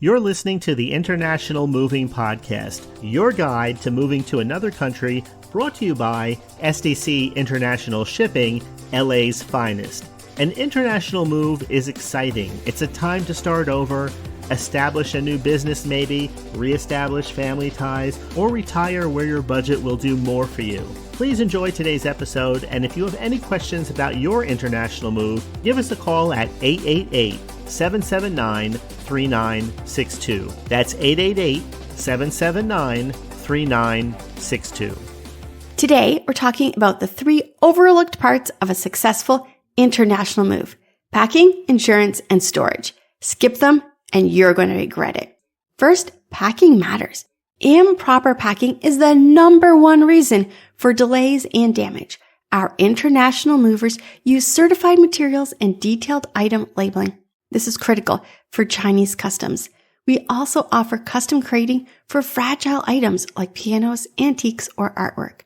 You're listening to the International Moving Podcast, your guide to moving to another country, brought to you by SDC International Shipping, LA's finest. An international move is exciting. It's a time to start over, establish a new business maybe, reestablish family ties, or retire where your budget will do more for you. Please enjoy today's episode, and if you have any questions about your international move, give us a call at 888-779-3962. That's 888-779-3962. Today, we're talking about the 3 overlooked parts of a successful international move: packing, insurance, and storage. Skip them and you're going to regret it. First, packing matters. Improper packing is the number one reason for delays and damage. Our international movers use certified materials and detailed item labeling. This is critical for Chinese customs. We also offer custom crating for fragile items like pianos, antiques, or artwork.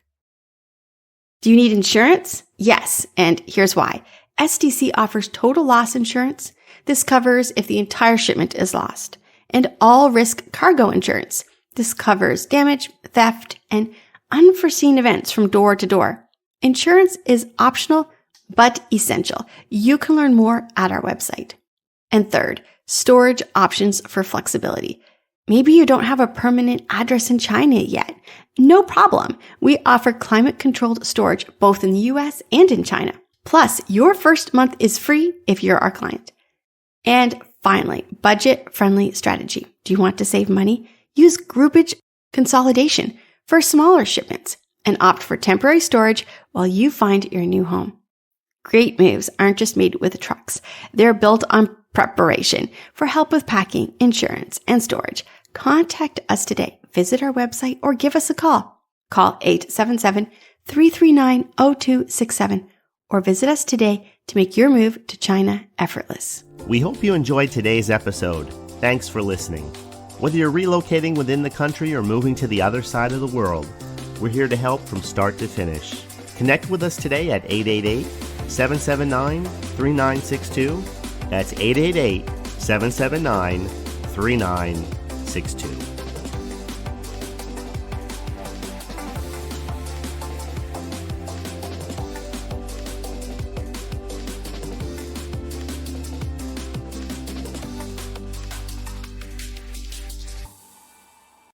Do you need insurance? Yes, and here's why. SDC offers total loss insurance. This covers if the entire shipment is lost. And all risk cargo insurance. This covers damage, theft, and unforeseen events from door to door. Insurance is optional, but essential. You can learn more at our website. And third, storage options for flexibility. Maybe you don't have a permanent address in China yet. No problem. We offer climate-controlled storage both in the US and in China. Plus, your first month is free if you're our client. And finally, budget-friendly strategy. Do you want to save money? Use groupage consolidation for smaller shipments and opt for temporary storage while you find your new home. Great moves aren't just made with trucks. They're built on preparation. For help with packing, insurance, and storage, contact us today. Visit our website or give us a call. Call 877-339-0267 or visit us today to make your move to China effortless. We hope you enjoyed today's episode. Thanks for listening. Whether you're relocating within the country or moving to the other side of the world, we're here to help from start to finish. Connect with us today at 888-779-3962. That's 888-779-3962.